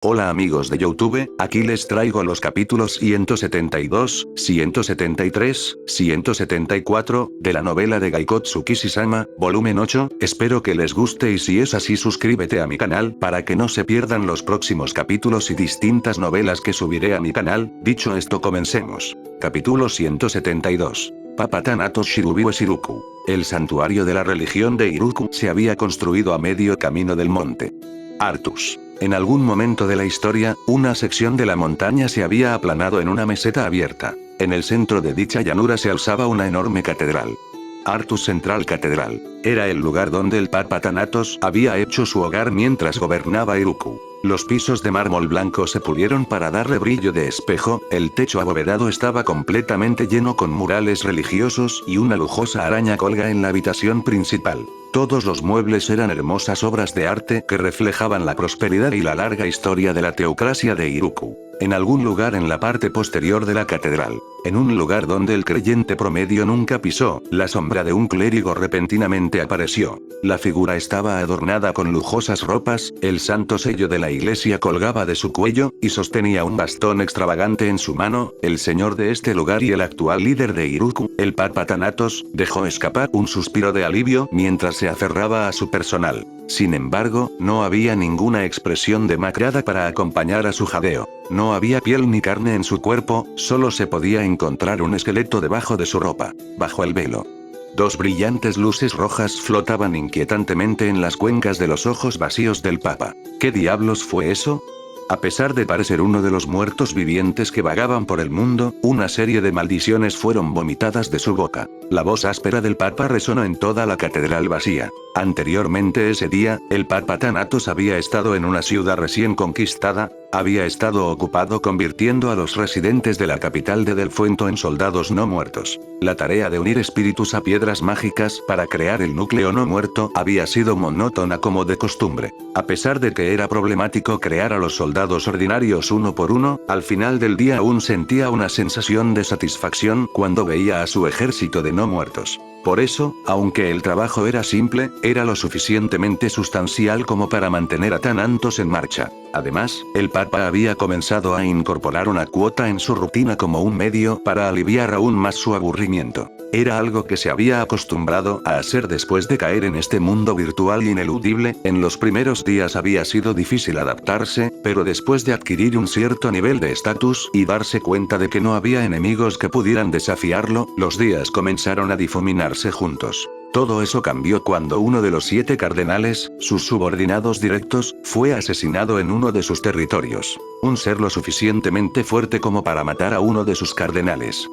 Hola amigos de YouTube, aquí les traigo los capítulos 172, 173, 174, de la novela de Gaikotsu Kishi-sama, volumen 8, espero que les guste y si es así suscríbete a mi canal para que no se pierdan los próximos capítulos y distintas novelas que subiré a mi canal. Dicho esto, comencemos. Capítulo 172. Papa Thanatos Shirubi Shiruku. El santuario de la religión de Iruku se había construido a medio camino del monte Artus. En algún momento de la historia, una sección de la montaña se había aplanado en una meseta abierta. En el centro de dicha llanura se alzaba una enorme catedral. Artus Central Catedral. Era el lugar donde el Papa Thanatos había hecho su hogar mientras gobernaba Iruku. Los pisos de mármol blanco se pulieron para darle brillo de espejo, el techo abovedado estaba completamente lleno con murales religiosos y una lujosa araña colga en la habitación principal. Todos los muebles eran hermosas obras de arte que reflejaban la prosperidad y la larga historia de la teocracia de Iruku. En algún lugar en la parte posterior de la catedral, en un lugar donde el creyente promedio nunca pisó, la sombra de un clérigo repentinamente apareció. La figura estaba adornada con lujosas ropas, el santo sello de la iglesia colgaba de su cuello, y sostenía un bastón extravagante en su mano. El señor de este lugar y el actual líder de Iruku, el Papa Thanatos, dejó escapar un suspiro de alivio mientras se aferraba a su personal. Sin embargo, no había ninguna expresión demacrada para acompañar a su jadeo. No había piel ni carne en su cuerpo, solo se podía encontrar un esqueleto debajo de su ropa. Bajo el velo, dos brillantes luces rojas flotaban inquietantemente en las cuencas de los ojos vacíos del Papa. ¿Qué diablos fue eso? A pesar de parecer uno de los muertos vivientes que vagaban por el mundo, una serie de maldiciones fueron vomitadas de su boca. La voz áspera del Papa resonó en toda la catedral vacía. Anteriormente ese día, el Papa Thanatos había estado en una ciudad recién conquistada, había estado ocupado convirtiendo a los residentes de la capital de Delfuento en soldados no muertos. La tarea de unir espíritus a piedras mágicas para crear el núcleo no muerto había sido monótona como de costumbre. A pesar de que era problemático crear a los soldados ordinarios uno por uno, al final del día aún sentía una sensación de satisfacción cuando veía a su ejército de no muertos. Por eso, aunque el trabajo era simple, era lo suficientemente sustancial como para mantener a Thanatos en marcha. Además, el Papa había comenzado a incorporar una cuota en su rutina como un medio para aliviar aún más su aburrimiento. Era algo que se había acostumbrado a hacer después de caer en este mundo virtual ineludible. En los primeros días había sido difícil adaptarse, pero después de adquirir un cierto nivel de estatus y darse cuenta de que no había enemigos que pudieran desafiarlo, los días comenzaron a difuminarse juntos. Todo eso cambió cuando uno de los 7 cardenales, sus subordinados directos, fue asesinado en uno de sus territorios. Un ser lo suficientemente fuerte como para matar a uno de sus cardenales.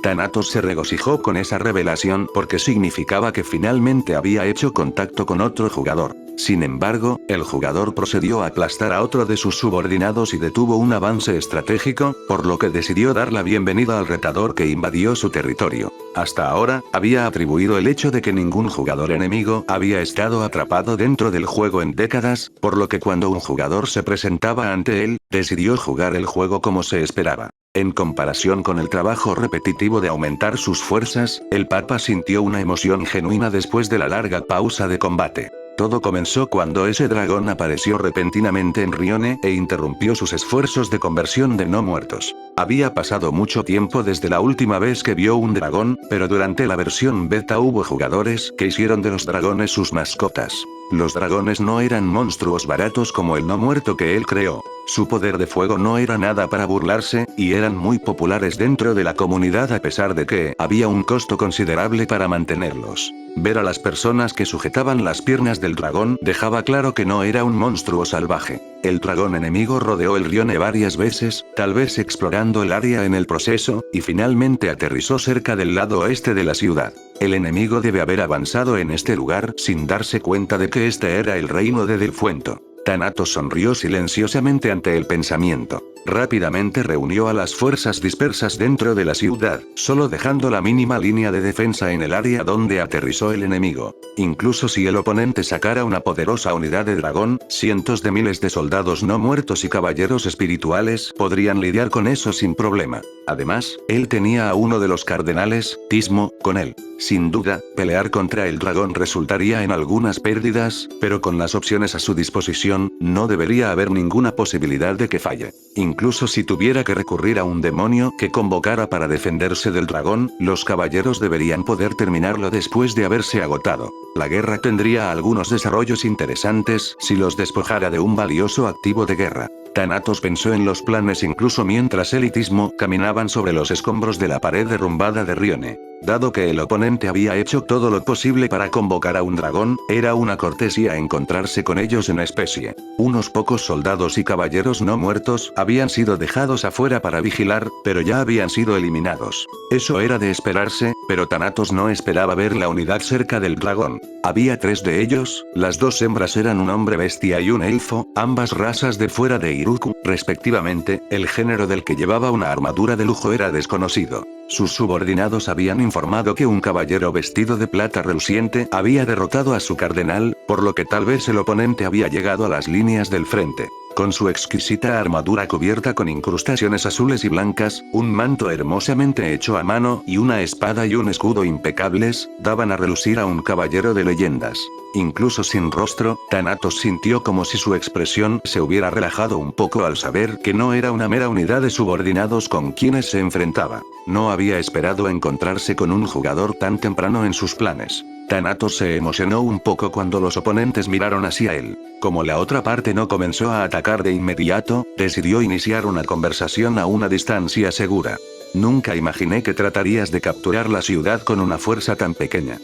Thanatos se regocijó con esa revelación porque significaba que finalmente había hecho contacto con otro jugador. Sin embargo, el jugador procedió a aplastar a otro de sus subordinados y detuvo un avance estratégico, por lo que decidió dar la bienvenida al retador que invadió su territorio. Hasta ahora, había atribuido el hecho de que ningún jugador enemigo había estado atrapado dentro del juego en décadas, por lo que cuando un jugador se presentaba ante él, decidió jugar el juego como se esperaba. En comparación con el trabajo repetitivo de aumentar sus fuerzas, el Papa sintió una emoción genuina después de la larga pausa de combate. Todo comenzó cuando ese dragón apareció repentinamente en Rione e interrumpió sus esfuerzos de conversión de no muertos. Había pasado mucho tiempo desde la última vez que vio un dragón, pero durante la versión beta hubo jugadores que hicieron de los dragones sus mascotas. Los dragones no eran monstruos baratos como el no muerto que él creó. Su poder de fuego no era nada para burlarse, y eran muy populares dentro de la comunidad a pesar de que había un costo considerable para mantenerlos. Ver a las personas que sujetaban las piernas del dragón dejaba claro que no era un monstruo salvaje. El dragón enemigo rodeó el Rione varias veces, tal vez explorando el área en el proceso, y finalmente aterrizó cerca del lado oeste de la ciudad. El enemigo debe haber avanzado en este lugar sin darse cuenta de que este era el reino de Delfuento. Thanatos sonrió silenciosamente ante el pensamiento. rápidamente reunió a las fuerzas dispersas dentro de la ciudad, solo dejando la mínima línea de defensa en el área donde aterrizó el enemigo. Incluso si el oponente sacara una poderosa unidad de dragón, cientos de miles de soldados no muertos y caballeros espirituales podrían lidiar con eso sin problema. Además, él tenía a uno de los cardenales, Tismo, con él. Sin duda, pelear contra el dragón resultaría en algunas pérdidas, pero con las opciones a su disposición, no debería haber ninguna posibilidad de que falle. Incluso si tuviera que recurrir a un demonio que convocara para defenderse del dragón, los caballeros deberían poder terminarlo después de haberse agotado. La guerra tendría algunos desarrollos interesantes si los despojara de un valioso activo de guerra. Thanatos pensó en los planes incluso mientras él y Tismo caminaban sobre los escombros de la pared derrumbada de Rione. Dado que el oponente había hecho todo lo posible para convocar a un dragón, era una cortesía encontrarse con ellos en especie. Unos pocos soldados y caballeros no muertos habían sido dejados afuera para vigilar, pero ya habían sido eliminados. Eso era de esperarse, pero Thanatos no esperaba ver la unidad cerca del dragón. Había 3 de ellos, las 2 hembras eran un hombre bestia y un elfo, ambas razas de fuera de Iruku, respectivamente. El género del que llevaba una armadura de lujo era desconocido. Sus subordinados habían informado que un caballero vestido de plata reluciente había derrotado a su cardenal, por lo que tal vez el oponente había llegado a las líneas del frente. Con su exquisita armadura cubierta con incrustaciones azules y blancas, un manto hermosamente hecho a mano y una espada y un escudo impecables, daban a relucir a un caballero de leyendas. Incluso sin rostro, Thanatos sintió como si su expresión se hubiera relajado un poco al saber que no era una mera unidad de subordinados con quienes se enfrentaba. No había esperado encontrarse con un jugador tan temprano en sus planes. Thanatos se emocionó un poco cuando los oponentes miraron hacia él. Como la otra parte no comenzó a atacar de inmediato, decidió iniciar una conversación a una distancia segura. Nunca imaginé que tratarías de capturar la ciudad con una fuerza tan pequeña.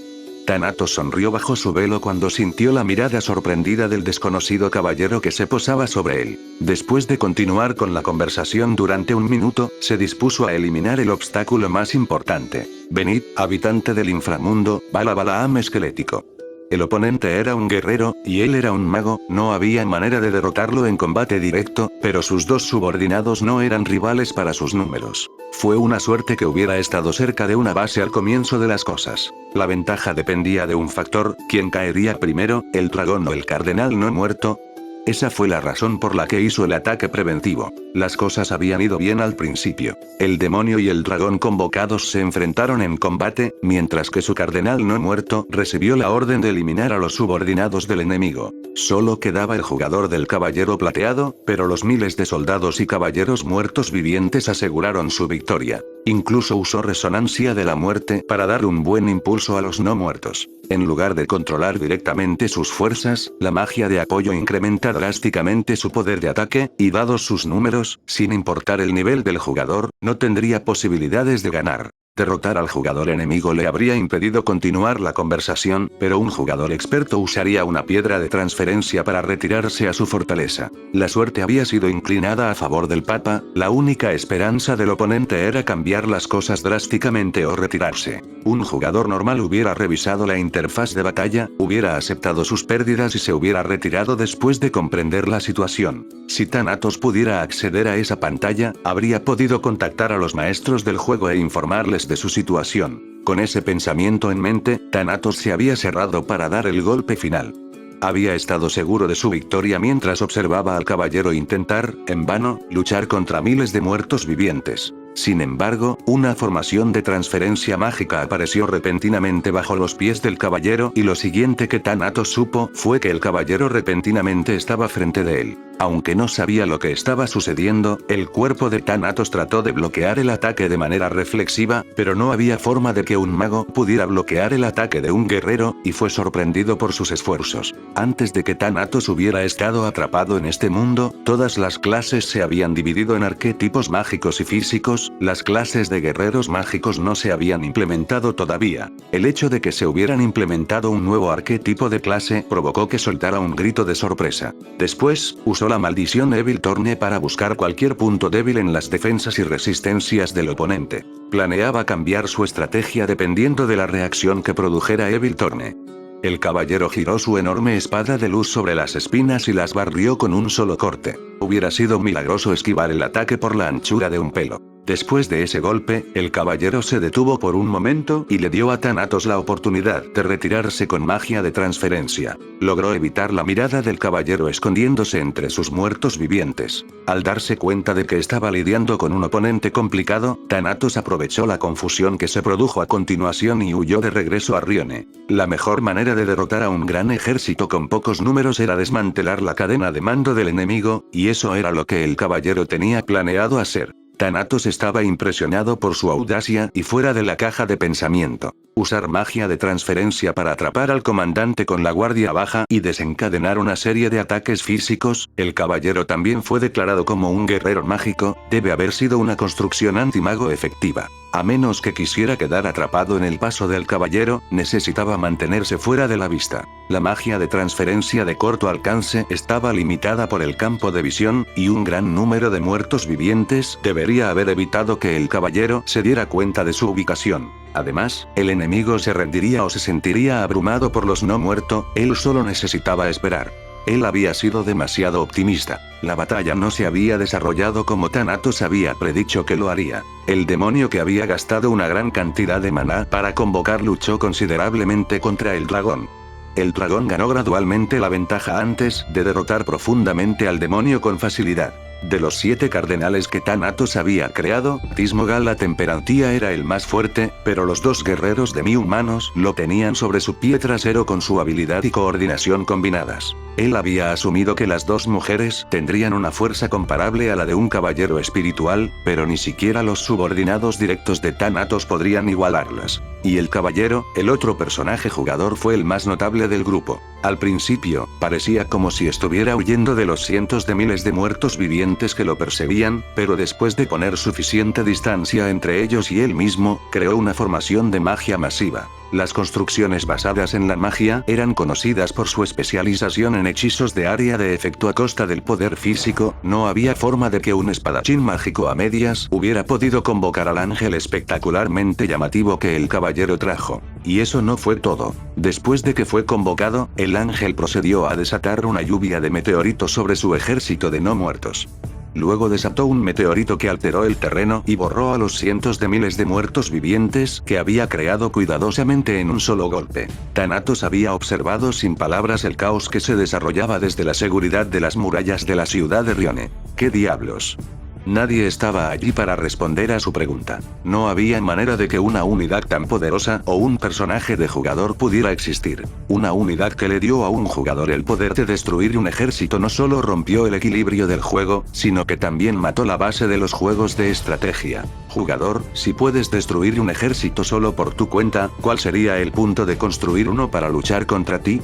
Thanatos sonrió bajo su velo cuando sintió la mirada sorprendida del desconocido caballero que se posaba sobre él. Después de continuar con la conversación durante un minuto, se dispuso a eliminar el obstáculo más importante. Venid, habitante del inframundo, Balaam esquelético. El oponente era un guerrero, y él era un mago, no había manera de derrotarlo en combate directo, pero sus 2 subordinados no eran rivales para sus números. Fue una suerte que hubiera estado cerca de una base al comienzo de las cosas. La ventaja dependía de un factor, ¿quién caería primero, el dragón o el cardenal no muerto? Esa fue la razón por la que hizo el ataque preventivo. Las cosas habían ido bien al principio. El demonio y el dragón convocados se enfrentaron en combate, mientras que su cardenal no muerto recibió la orden de eliminar a los subordinados del enemigo. Solo quedaba el jugador del caballero plateado, pero los miles de soldados y caballeros muertos vivientes aseguraron su victoria. Incluso usó resonancia de la muerte para dar un buen impulso a los no muertos. En lugar de controlar directamente sus fuerzas, la magia de apoyo incrementa drásticamente su poder de ataque, y dados sus números, sin importar el nivel del jugador, no tendría posibilidades de ganar. Derrotar al jugador enemigo le habría impedido continuar la conversación, pero un jugador experto usaría una piedra de transferencia para retirarse a su fortaleza. La suerte había sido inclinada a favor del Papa, la única esperanza del oponente era cambiar las cosas drásticamente o retirarse. Un jugador normal hubiera revisado la interfaz de batalla, hubiera aceptado sus pérdidas y se hubiera retirado después de comprender la situación. Si Thanatos pudiera acceder a esa pantalla, habría podido contactar a los maestros del juego e informarles de su situación. Con ese pensamiento en mente, Thanatos se había cerrado para dar el golpe final. Había estado seguro de su victoria mientras observaba al caballero intentar, en vano, luchar contra miles de muertos vivientes. Sin embargo, una formación de transferencia mágica apareció repentinamente bajo los pies del caballero y lo siguiente que Thanatos supo fue que el caballero repentinamente estaba frente de él. Aunque no sabía lo que estaba sucediendo, el cuerpo de Thanatos trató de bloquear el ataque de manera reflexiva, pero no había forma de que un mago pudiera bloquear el ataque de un guerrero, y fue sorprendido por sus esfuerzos. Antes de que Thanatos hubiera estado atrapado en este mundo, todas las clases se habían dividido en arquetipos mágicos y físicos, las clases de guerreros mágicos no se habían implementado todavía. El hecho de que se hubieran implementado un nuevo arquetipo de clase provocó que soltara un grito de sorpresa. Después, usó la maldición Evil Torne para buscar cualquier punto débil en las defensas y resistencias del oponente. Planeaba cambiar su estrategia dependiendo de la reacción que produjera Evil Torne. El caballero giró su enorme espada de luz sobre las espinas y las barrió con un solo corte. Hubiera sido milagroso esquivar el ataque por la anchura de un pelo. Después de ese golpe, el caballero se detuvo por un momento y le dio a Thanatos la oportunidad de retirarse con magia de transferencia. Logró evitar la mirada del caballero escondiéndose entre sus muertos vivientes. Al darse cuenta de que estaba lidiando con un oponente complicado, Thanatos aprovechó la confusión que se produjo a continuación y huyó de regreso a Rione. La mejor manera de derrotar a un gran ejército con pocos números era desmantelar la cadena de mando del enemigo, y eso era lo que el caballero tenía planeado hacer. Thanatos estaba impresionado por su audacia y fuera de la caja de pensamiento. Usar magia de transferencia para atrapar al comandante con la guardia baja y desencadenar una serie de ataques físicos, el caballero también fue declarado como un guerrero mágico, debe haber sido una construcción antimago efectiva. A menos que quisiera quedar atrapado en el paso del caballero, necesitaba mantenerse fuera de la vista. La magia de transferencia de corto alcance estaba limitada por el campo de visión, y un gran número de muertos vivientes debería haber evitado que el caballero se diera cuenta de su ubicación. Además, el enemigo se rendiría o se sentiría abrumado por los no muertos, él solo necesitaba esperar. Él había sido demasiado optimista. La batalla no se había desarrollado como Thanatos había predicho que lo haría. El demonio que había gastado una gran cantidad de maná para convocar luchó considerablemente contra el dragón. El dragón ganó gradualmente la ventaja antes de derrotar profundamente al demonio con facilidad. De los 7 cardenales que Thanatos había creado, Tismogal la Temperantía era el más fuerte, pero los 2 guerreros demi-humanos lo tenían sobre su pie trasero con su habilidad y coordinación combinadas. Él había asumido que las 2 mujeres tendrían una fuerza comparable a la de un caballero espiritual, pero ni siquiera los subordinados directos de Thanatos podrían igualarlas. Y el caballero, el otro personaje jugador, fue el más notable del grupo. Al principio, parecía como si estuviera huyendo de los cientos de miles de muertos vivientes que lo perseguían, pero después de poner suficiente distancia entre ellos y él mismo, creó una formación de magia masiva. Las construcciones basadas en la magia eran conocidas por su especialización en hechizos de área de efecto a costa del poder físico. No había forma de que un espadachín mágico a medias hubiera podido convocar al ángel espectacularmente llamativo que el caballero trajo. Y eso no fue todo. Después de que fue convocado, el ángel procedió a desatar una lluvia de meteoritos sobre su ejército de no muertos. Luego desató un meteorito que alteró el terreno y borró a los cientos de miles de muertos vivientes que había creado cuidadosamente en un solo golpe. Thanatos había observado sin palabras el caos que se desarrollaba desde la seguridad de las murallas de la ciudad de Rione. ¿Qué diablos? Nadie estaba allí para responder a su pregunta. No había manera de que una unidad tan poderosa o un personaje de jugador pudiera existir. Una unidad que le dio a un jugador el poder de destruir un ejército no solo rompió el equilibrio del juego, sino que también mató la base de los juegos de estrategia. Jugador, si puedes destruir un ejército solo por tu cuenta, ¿cuál sería el punto de construir uno para luchar contra ti?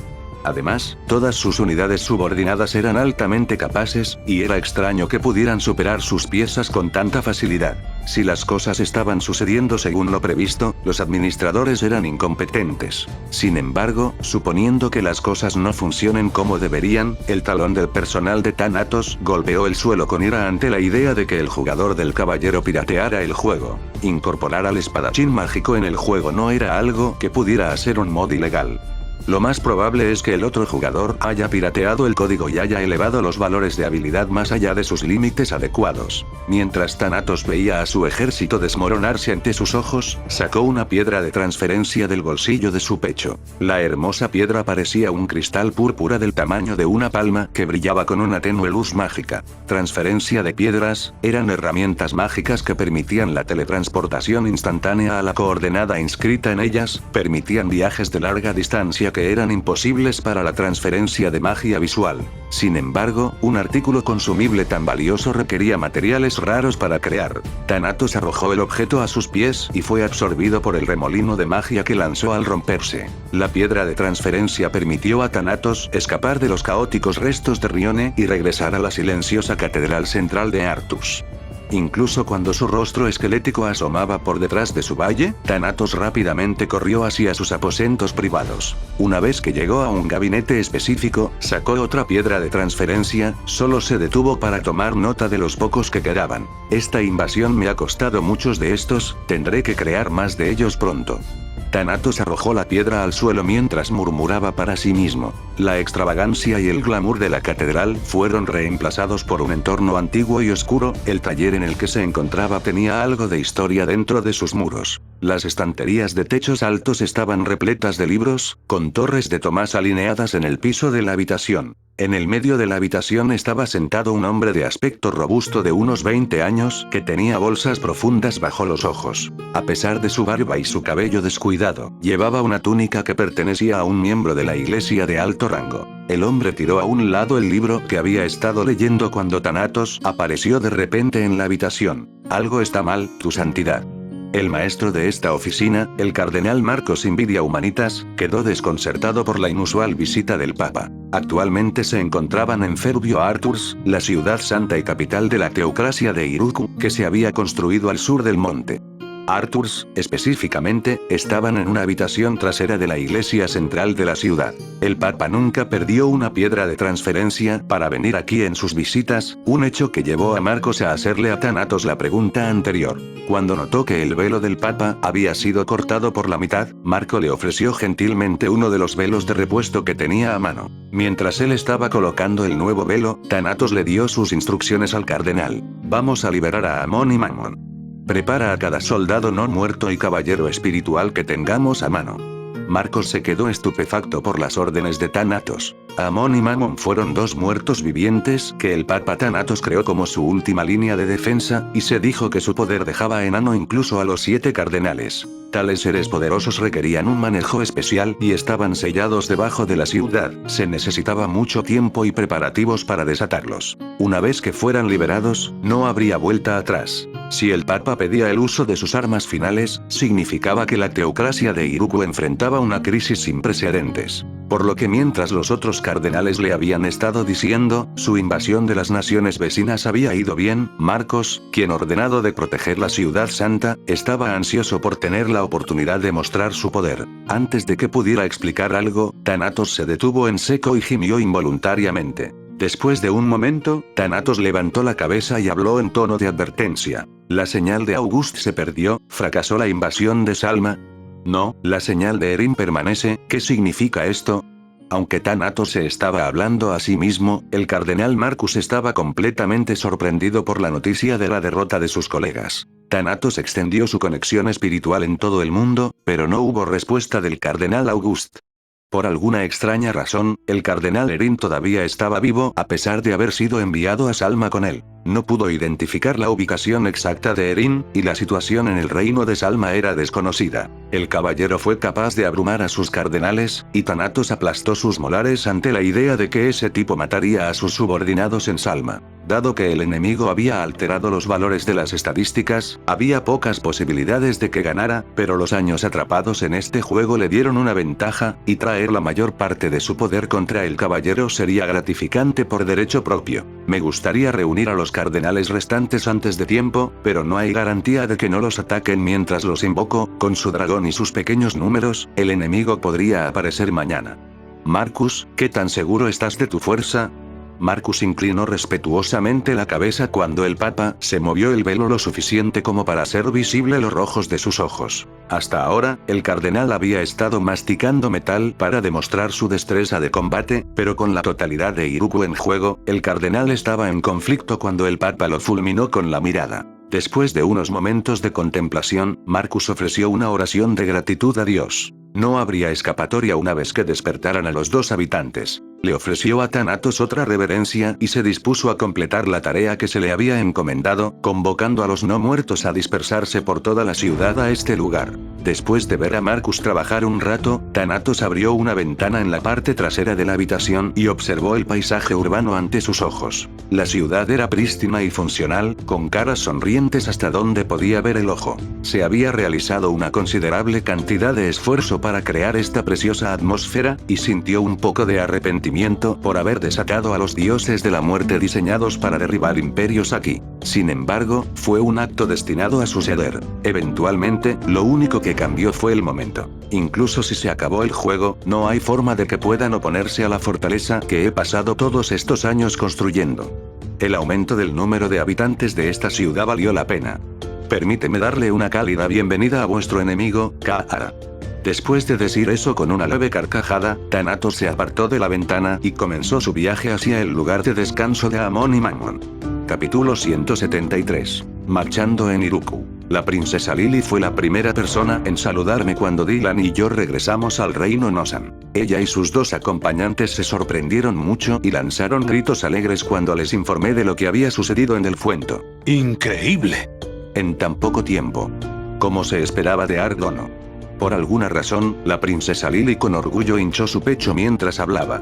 Además, todas sus unidades subordinadas eran altamente capaces, y era extraño que pudieran superar sus piezas con tanta facilidad. Si las cosas estaban sucediendo según lo previsto, los administradores eran incompetentes. Sin embargo, suponiendo que las cosas no funcionen como deberían, el talón del personal de Thanatos golpeó el suelo con ira ante la idea de que el jugador del caballero pirateara el juego. Incorporar al espadachín mágico en el juego no era algo que pudiera hacer un mod ilegal. Lo más probable es que el otro jugador haya pirateado el código y haya elevado los valores de habilidad más allá de sus límites adecuados. Mientras Thanatos veía a su ejército desmoronarse ante sus ojos, sacó una piedra de transferencia del bolsillo de su pecho. La hermosa piedra parecía un cristal púrpura del tamaño de una palma que brillaba con una tenue luz mágica. Transferencia de piedras, eran herramientas mágicas que permitían la teletransportación instantánea a la coordenada inscrita en ellas, permitían viajes de larga distancia que eran imposibles para la transferencia de magia visual. Sin embargo, un artículo consumible tan valioso requería materiales raros para crear. Thanatos arrojó el objeto a sus pies y fue absorbido por el remolino de magia que lanzó al romperse. La piedra de transferencia permitió a Thanatos escapar de los caóticos restos de Rione y regresar a la silenciosa catedral central de Artus. Incluso cuando su rostro esquelético asomaba por detrás de su valle, Thanatos rápidamente corrió hacia sus aposentos privados. Una vez que llegó a un gabinete específico, sacó otra piedra de transferencia, solo se detuvo para tomar nota de los pocos que quedaban. Esta invasión me ha costado muchos de estos, tendré que crear más de ellos pronto. Thanatos arrojó la piedra al suelo mientras murmuraba para sí mismo. La extravagancia y el glamour de la catedral fueron reemplazados por un entorno antiguo y oscuro. El taller en el que se encontraba tenía algo de historia dentro de sus muros. Las estanterías de techos altos estaban repletas de libros, con torres de tomás alineadas en el piso de la habitación. En el medio de la habitación estaba sentado un hombre de aspecto robusto de unos 20 años, que tenía bolsas profundas bajo los ojos. A pesar de su barba y su cabello descuidado, llevaba una túnica que pertenecía a un miembro de la iglesia de alto rango. El hombre tiró a un lado el libro que había estado leyendo cuando Thanatos apareció de repente en la habitación. Algo está mal, tu santidad. El maestro de esta oficina, el cardenal Marcos Invidia Humanitas, quedó desconcertado por la inusual visita del Papa. Actualmente se encontraban en Fervio Arturs, la ciudad santa y capital de la teocracia de Iruku, que se había construido al sur del monte. Arturs, específicamente, estaban en una habitación trasera de la iglesia central de la ciudad. El Papa nunca perdió una piedra de transferencia para venir aquí en sus visitas, un hecho que llevó a Marcos a hacerle a Thanatos la pregunta anterior. Cuando notó que el velo del Papa había sido cortado por la mitad, Marco le ofreció gentilmente uno de los velos de repuesto que tenía a mano. Mientras él estaba colocando el nuevo velo, Thanatos le dio sus instrucciones al cardenal. Vamos a liberar a Amon y Mamon. Prepara a cada soldado no muerto y caballero espiritual que tengamos a mano. Marcos se quedó estupefacto por las órdenes de Thanatos. Amon y Mamon fueron dos muertos vivientes que el Papa Thanatos creó como su última línea de defensa, y se dijo que su poder dejaba enano incluso a los 7 cardenales. Tales seres poderosos requerían un manejo especial y estaban sellados debajo de la ciudad. Se necesitaba mucho tiempo y preparativos para desatarlos. Una vez que fueran liberados, no habría vuelta atrás. Si el Papa pedía el uso de sus armas finales, significaba que la teocracia de Iruku enfrentaba una crisis sin precedentes. Por lo que mientras los otros cardenales le habían estado diciendo, su invasión de las naciones vecinas había ido bien, Marcos, quien ordenado de proteger la ciudad santa, estaba ansioso por tener la oportunidad de mostrar su poder. Antes de que pudiera explicar algo, Thanatos se detuvo en seco y gimió involuntariamente. Después de un momento, Thanatos levantó la cabeza y habló en tono de advertencia. La señal de August se perdió, fracasó la invasión de Salma. No, la señal de Erin permanece. ¿Qué significa esto? Aunque Thanatos se estaba hablando a sí mismo, el cardenal Marcus estaba completamente sorprendido por la noticia de la derrota de sus colegas. Thanatos extendió su conexión espiritual en todo el mundo, pero no hubo respuesta del cardenal August. Por alguna extraña razón, el cardenal Erin todavía estaba vivo a pesar de haber sido enviado a Salma con él. No pudo identificar la ubicación exacta de Erin, y la situación en el reino de Salma era desconocida. El caballero fue capaz de abrumar a sus cardenales, y Thanatos aplastó sus molares ante la idea de que ese tipo mataría a sus subordinados en Salma. Dado que el enemigo había alterado los valores de las estadísticas, había pocas posibilidades de que ganara, pero los años atrapados en este juego le dieron una ventaja, y traer la mayor parte de su poder contra el caballero sería gratificante por derecho propio. Me gustaría reunir a los cardenales restantes antes de tiempo, pero no hay garantía de que no los ataquen mientras los invoco. Con su dragón y sus pequeños números, el enemigo podría aparecer mañana. Marcus, ¿qué tan seguro estás de tu fuerza? Marcus inclinó respetuosamente la cabeza cuando el Papa se movió el velo lo suficiente como para hacer visible los rojos de sus ojos. Hasta ahora, el cardenal había estado masticando metal para demostrar su destreza de combate, pero con la totalidad de Iruku en juego, el cardenal estaba en conflicto cuando el Papa lo fulminó con la mirada. Después de unos momentos de contemplación, Marcus ofreció una oración de gratitud a Dios. No habría escapatoria una vez que despertaran a los 2 habitantes. Le ofreció a Thanatos otra reverencia y se dispuso a completar la tarea que se le había encomendado, convocando a los no muertos a dispersarse por toda la ciudad a este lugar. Después de ver a Marcus trabajar un rato, Thanatos abrió una ventana en la parte trasera de la habitación y observó el paisaje urbano ante sus ojos. La ciudad era prístina y funcional, con caras sonrientes hasta donde podía ver el ojo. Se había realizado una considerable cantidad de esfuerzo para crear esta preciosa atmósfera, y sintió un poco de arrepentimiento por haber desatado a los dioses de la muerte diseñados para derribar imperios aquí. Sin embargo, fue un acto destinado a suceder. Eventualmente, lo único que cambió fue el momento. Incluso si se acabó el juego, no hay forma de que puedan oponerse a la fortaleza que he pasado todos estos años construyendo. El aumento del número de habitantes de esta ciudad valió la pena. Permíteme darle una cálida bienvenida a vuestro enemigo, Kaara. Después de decir eso con una leve carcajada, Thanatos se apartó de la ventana y comenzó su viaje hacia el lugar de descanso de Amon y Mammon. Capítulo 173. Marchando en Iruku. La princesa Lily fue la primera persona en saludarme cuando Dylan y yo regresamos al reino Nosan. Ella y sus dos acompañantes se sorprendieron mucho y lanzaron gritos alegres cuando les informé de lo que había sucedido en el fuento. ¡Increíble! En tan poco tiempo. Como se esperaba de Ardono. Por alguna razón, la princesa Lily con orgullo hinchó su pecho mientras hablaba.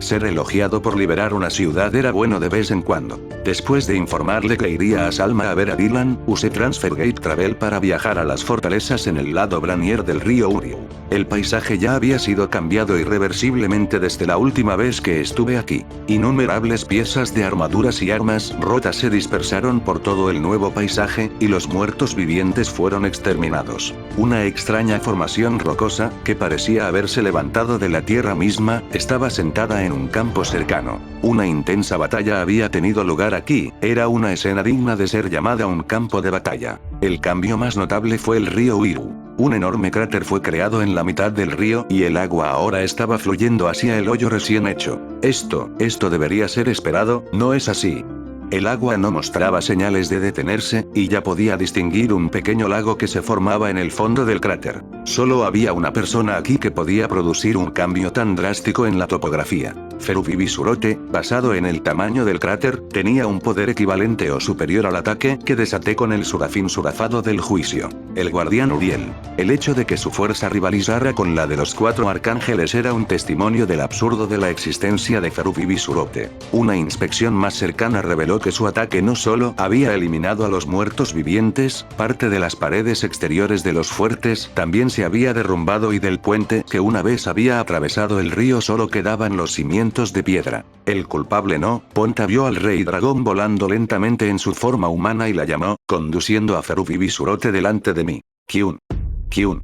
Ser elogiado por liberar una ciudad era bueno de vez en cuando. Después de informarle que iría a Salma a ver a Dylan, usé Transfergate Travel para viajar a las fortalezas en el lado Branier del río Uriu. El paisaje ya había sido cambiado irreversiblemente desde la última vez que estuve aquí. Innumerables piezas de armaduras y armas rotas se dispersaron por todo el nuevo paisaje, y los muertos vivientes fueron exterminados. Una extraña formación rocosa, que parecía haberse levantado de la tierra misma, estaba sentada en un campo cercano. Una intensa batalla había tenido lugar aquí, era una escena digna de ser llamada un campo de batalla. El cambio más notable fue el río Uriu. Un enorme cráter fue creado en la mitad del río y el agua ahora estaba fluyendo hacia el hoyo recién hecho. Esto debería ser esperado, ¿no es así? El agua no mostraba señales de detenerse, y ya podía distinguir un pequeño lago que se formaba en el fondo del cráter. Solo había una persona aquí que podía producir un cambio tan drástico en la topografía. Ferubibisurote, basado en el tamaño del cráter, tenía un poder equivalente o superior al ataque que desaté con el Surafín Surafado del juicio. El guardián Uriel. El hecho de que su fuerza rivalizara con la de los 4 arcángeles era un testimonio del absurdo de la existencia de Ferubibisurote. Una inspección más cercana reveló que su ataque no solo había eliminado a los muertos vivientes, parte de las paredes exteriores de los fuertes también se había derrumbado y del puente que una vez había atravesado el río solo quedaban los cimientos de piedra. El culpable no, Ponta vio al rey dragón volando lentamente en su forma humana y la llamó, conduciendo a Ferubibisurote delante de mí. Kyun.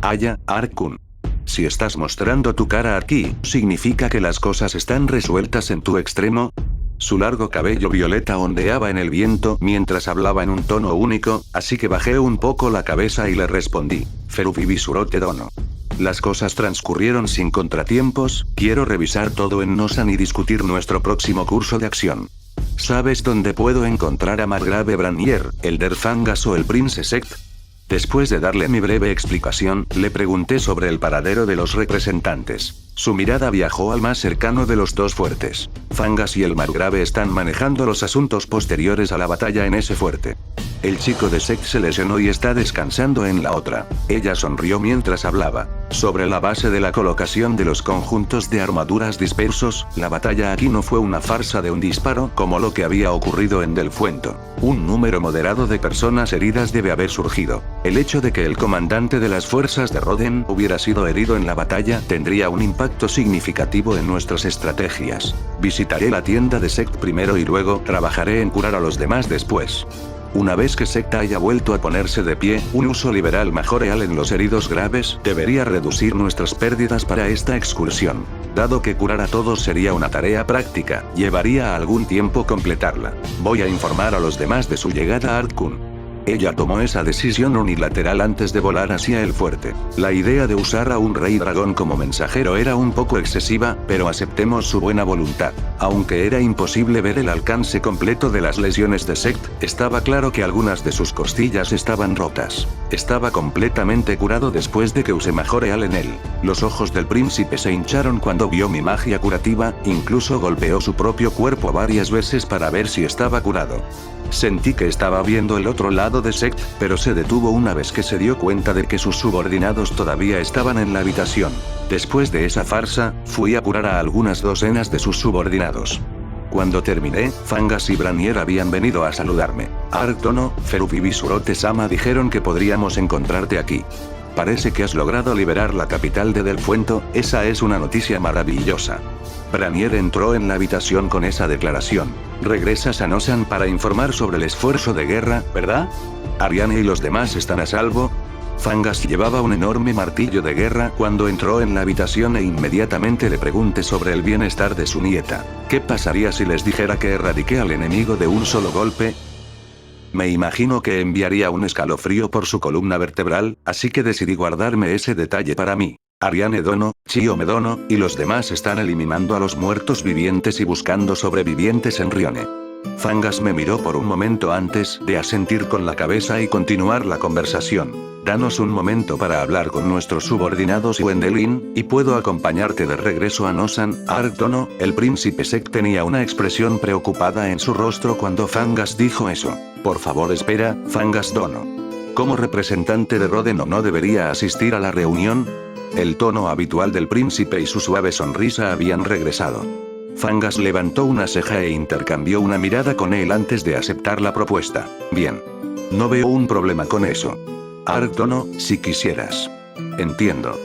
Aya, Arkun. Si estás mostrando tu cara aquí, ¿significa que las cosas están resueltas en tu extremo? Su largo cabello violeta ondeaba en el viento mientras hablaba en un tono único, así que bajé un poco la cabeza y le respondí. Ferubibisurote Dono. Las cosas transcurrieron sin contratiempos, quiero revisar todo en Nosan y discutir nuestro próximo curso de acción. ¿Sabes dónde puedo encontrar a Margrave Branier, el Derfangas o el Prince Sect? Después de darle mi breve explicación, le pregunté sobre el paradero de los representantes. Su mirada viajó al más cercano de los dos fuertes. Fangas y el Margrave están manejando los asuntos posteriores a la batalla en ese fuerte. El chico de Sect se lesionó y está descansando en la otra. Ella sonrió mientras hablaba. Sobre la base de la colocación de los conjuntos de armaduras dispersos, la batalla aquí no fue una farsa de un disparo como lo que había ocurrido en Del Fuento. Un número moderado de personas heridas debe haber surgido. El hecho de que el comandante de las fuerzas de Roden hubiera sido herido en la batalla tendría un impacto significativo en nuestras estrategias. Visitaré la tienda de Sect primero y luego trabajaré en curar a los demás después. Una vez que Sect haya vuelto a ponerse de pie, un uso liberal majoreal en los heridos graves debería reducir nuestras pérdidas para esta excursión. Dado que curar a todos sería una tarea práctica, llevaría algún tiempo completarla. Voy a informar a los demás de su llegada a Arkun. Ella tomó esa decisión unilateral antes de volar hacia el fuerte. La idea de usar a un rey dragón como mensajero era un poco excesiva, pero aceptemos su buena voluntad. Aunque era imposible ver el alcance completo de las lesiones de Sect, estaba claro que algunas de sus costillas estaban rotas. Estaba completamente curado después de que usé Majoreal en él. Los ojos del príncipe se hincharon cuando vio mi magia curativa, incluso golpeó su propio cuerpo varias veces para ver si estaba curado. Sentí que estaba viendo el otro lado de Sect, pero se detuvo una vez que se dio cuenta de que sus subordinados todavía estaban en la habitación. Después de esa farsa, fui a curar a algunas docenas de sus subordinados. Cuando terminé, Fangas y Branier habían venido a saludarme. Arctono, Ferubibisurote Sama dijeron que podríamos encontrarte aquí. Parece que has logrado liberar la capital de Del Fuento, esa es una noticia maravillosa. Branier entró en la habitación con esa declaración. Regresas a Nosan para informar sobre el esfuerzo de guerra, ¿verdad? ¿Ariane y los demás están a salvo? Fangas llevaba un enorme martillo de guerra cuando entró en la habitación e inmediatamente le pregunté sobre el bienestar de su nieta. ¿Qué pasaría si les dijera que erradiqué al enemigo de un solo golpe? Me imagino que enviaría un escalofrío por su columna vertebral, así que decidí guardarme ese detalle para mí. Ariane Dono, Chio Medono, y los demás están eliminando a los muertos vivientes y buscando sobrevivientes en Rione. Fangas me miró por un momento antes de asentir con la cabeza y continuar la conversación. Danos un momento para hablar con nuestros subordinados y Wendelin, y puedo acompañarte de regreso a Nosan. Arctono, el príncipe Sek tenía una expresión preocupada en su rostro cuando Fangas dijo eso. Por favor espera, Fangas Dono. Como representante de Rodeno no debería asistir a la reunión. El tono habitual del príncipe y su suave sonrisa habían regresado. Fangas levantó una ceja e intercambió una mirada con él antes de aceptar la propuesta. Bien. No veo un problema con eso. Arctono, si quisieras. Entiendo.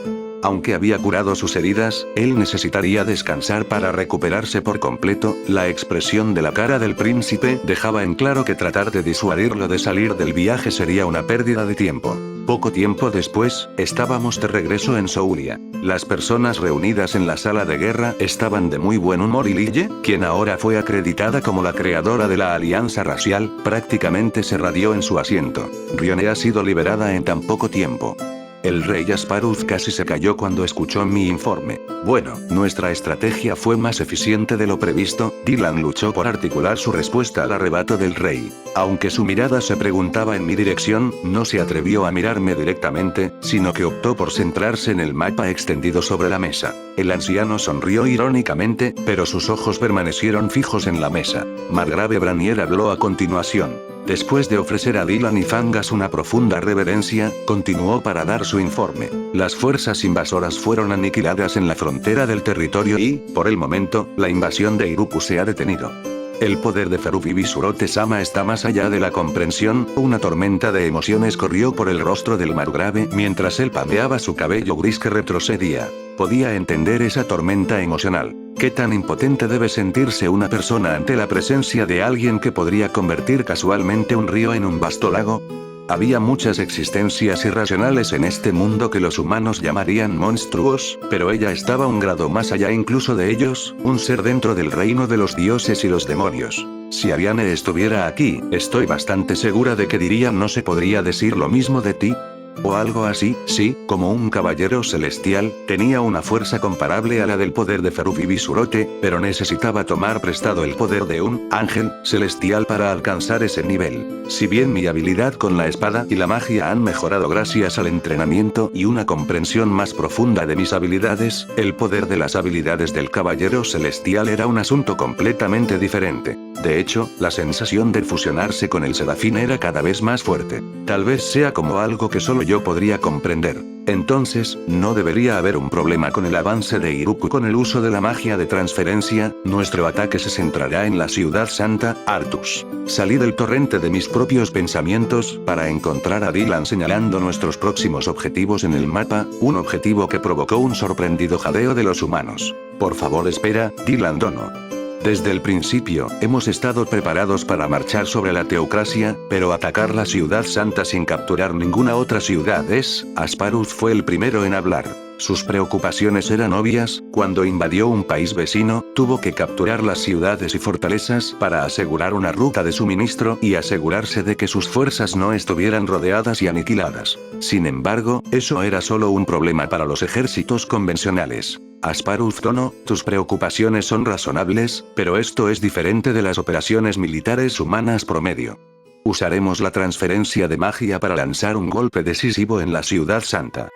Aunque había curado sus heridas, él necesitaría descansar para recuperarse por completo. La expresión de la cara del príncipe dejaba en claro que tratar de disuadirlo de salir del viaje sería una pérdida de tiempo. Poco tiempo después, estábamos de regreso en Soulia. Las personas reunidas en la sala de guerra estaban de muy buen humor y Lille, quien ahora fue acreditada como la creadora de la alianza racial, prácticamente se radió en su asiento. Rione ha sido liberada en tan poco tiempo. El rey Asparuz casi se cayó cuando escuchó mi informe. Bueno, nuestra estrategia fue más eficiente de lo previsto. Dylan luchó por articular su respuesta al arrebato del rey. Aunque su mirada se preguntaba en mi dirección, no se atrevió a mirarme directamente, sino que optó por centrarse en el mapa extendido sobre la mesa. El anciano sonrió irónicamente, pero sus ojos permanecieron fijos en la mesa. Margrave Branier habló a continuación. Después de ofrecer a Dylan y Fangas una profunda reverencia, continuó para dar su informe. Las fuerzas invasoras fueron aniquiladas en la frontera del territorio y, por el momento, la invasión de Iruku se ha detenido. El poder de Ferufi Surote-sama está más allá de la comprensión. Una tormenta de emociones corrió por el rostro del margrave mientras él pandeaba su cabello gris que retrocedía. Podía entender esa tormenta emocional. ¿Qué tan impotente debe sentirse una persona ante la presencia de alguien que podría convertir casualmente un río en un vasto lago? Había muchas existencias irracionales en este mundo que los humanos llamarían monstruos, pero ella estaba un grado más allá incluso de ellos, un ser dentro del reino de los dioses y los demonios. Si Ariane estuviera aquí, estoy bastante segura de que diría no se podría decir lo mismo de ti. O algo así, sí, como un caballero celestial, tenía una fuerza comparable a la del poder de Ferufi Visurote, pero necesitaba tomar prestado el poder de un ángel celestial para alcanzar ese nivel. Si bien mi habilidad con la espada y la magia han mejorado gracias al entrenamiento y una comprensión más profunda de mis habilidades, el poder de las habilidades del caballero celestial era un asunto completamente diferente. De hecho, la sensación de fusionarse con el serafín era cada vez más fuerte. Tal vez sea como algo que solo yo podría comprender. Entonces, no debería haber un problema con el avance de Iruku con el uso de la magia de transferencia. Nuestro ataque se centrará en la ciudad santa, Artus. Salí del torrente de mis propios pensamientos para encontrar a Dylan señalando nuestros próximos objetivos en el mapa, un objetivo que provocó un sorprendido jadeo de los humanos. Por favor espera, Dylan Dono. Desde el principio, hemos estado preparados para marchar sobre la teocracia, pero atacar la ciudad santa sin capturar ninguna otra ciudad es. Asparuz fue el primero en hablar. Sus preocupaciones eran obvias. Cuando invadió un país vecino, tuvo que capturar las ciudades y fortalezas para asegurar una ruta de suministro y asegurarse de que sus fuerzas no estuvieran rodeadas y aniquiladas. Sin embargo, eso era solo un problema para los ejércitos convencionales. Asparuz Dono, tus preocupaciones son razonables, pero esto es diferente de las operaciones militares humanas promedio. Usaremos la transferencia de magia para lanzar un golpe decisivo en la ciudad santa.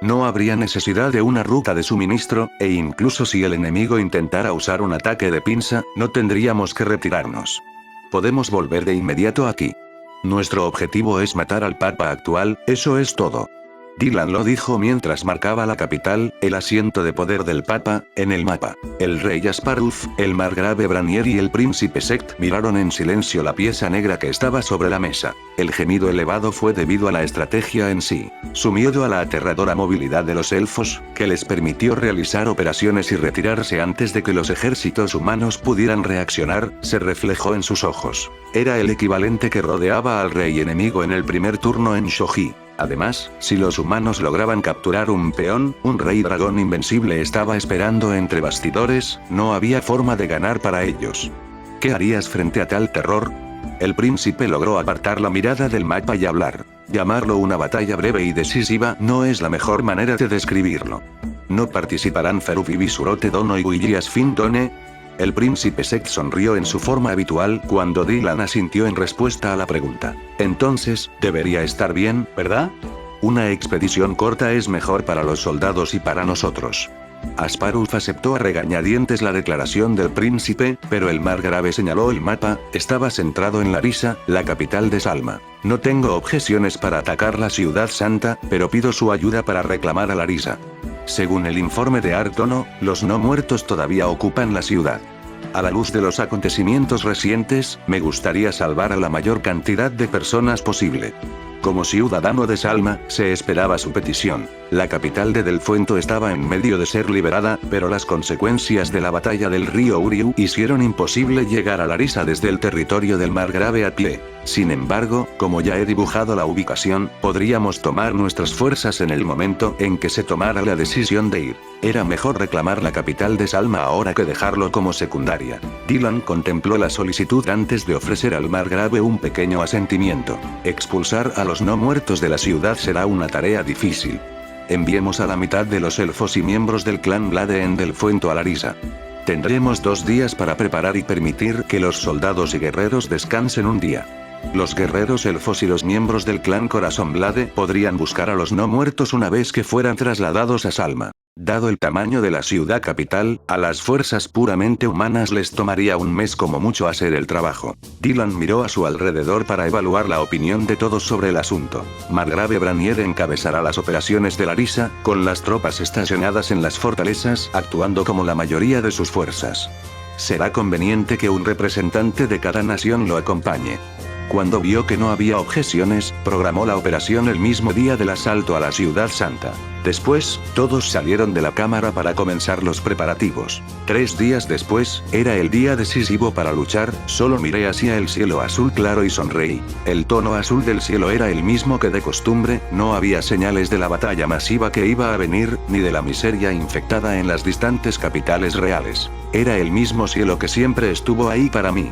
No habría necesidad de una ruta de suministro, e incluso si el enemigo intentara usar un ataque de pinza, no tendríamos que retirarnos. Podemos volver de inmediato aquí. Nuestro objetivo es matar al Papa actual, eso es todo. Dylan lo dijo mientras marcaba la capital, el asiento de poder del Papa, en el mapa. El rey Asparuz, el margrave Branier y el príncipe Sect miraron en silencio la pieza negra que estaba sobre la mesa. El gemido elevado fue debido a la estrategia en sí. Su miedo a la aterradora movilidad de los elfos, que les permitió realizar operaciones y retirarse antes de que los ejércitos humanos pudieran reaccionar, se reflejó en sus ojos. Era el equivalente que rodeaba al rey enemigo en el primer turno en Shoji. Además, si los humanos lograban capturar un peón, un rey dragón invencible estaba esperando entre bastidores, no había forma de ganar para ellos. ¿Qué harías frente a tal terror? El príncipe logró apartar la mirada del mapa y hablar. Llamarlo una batalla breve y decisiva no es la mejor manera de describirlo. ¿No participarán Feruf y Visurote Dono y Willias Fintone? El príncipe Seth sonrió en su forma habitual cuando Dylan asintió en respuesta a la pregunta. Entonces, debería estar bien, ¿verdad? Una expedición corta es mejor para los soldados y para nosotros. Asparuf aceptó a regañadientes la declaración del príncipe, pero el margrave señaló el mapa, estaba centrado en Larissa, la capital de Salma. No tengo objeciones para atacar la ciudad santa, pero pido su ayuda para reclamar a Larissa. Según el informe de Artono, los no muertos todavía ocupan la ciudad. A la luz de los acontecimientos recientes, me gustaría salvar a la mayor cantidad de personas posible. Como ciudadano de Salma, se esperaba su petición. La capital de Delfuento estaba en medio de ser liberada, pero las consecuencias de la batalla del río Uriu hicieron imposible llegar a Larissa desde el territorio del margrave a pie. Sin embargo, como ya he dibujado la ubicación, podríamos tomar nuestras fuerzas en el momento en que se tomara la decisión de ir. Era mejor reclamar la capital de Salma ahora que dejarlo como secundaria. Dylan contempló la solicitud antes de ofrecer al margrave un pequeño asentimiento. Expulsar a los no muertos de la ciudad será una tarea difícil. Enviemos a la mitad de los elfos y miembros del clan Blade en Delfuento a Larissa. Tendremos 2 días para preparar y permitir que los soldados y guerreros descansen un día. Los guerreros elfos y los miembros del clan Corazón Blade podrían buscar a los no muertos una vez que fueran trasladados a Salma. Dado el tamaño de la ciudad capital, a las fuerzas puramente humanas les tomaría un mes como mucho hacer el trabajo. Dylan miró a su alrededor para evaluar la opinión de todos sobre el asunto. Margrave Branier encabezará las operaciones de Larissa, con las tropas estacionadas en las fortalezas, actuando como la mayoría de sus fuerzas. Será conveniente que un representante de cada nación lo acompañe. Cuando vio que no había objeciones, programó la operación el mismo día del asalto a la ciudad santa. Después, todos salieron de la cámara para comenzar los preparativos. 3 días después, era el día decisivo para luchar, solo miré hacia el cielo azul claro y sonreí. El tono azul del cielo era el mismo que de costumbre, no había señales de la batalla masiva que iba a venir, ni de la miseria infectada en las distantes capitales reales. Era el mismo cielo que siempre estuvo ahí para mí.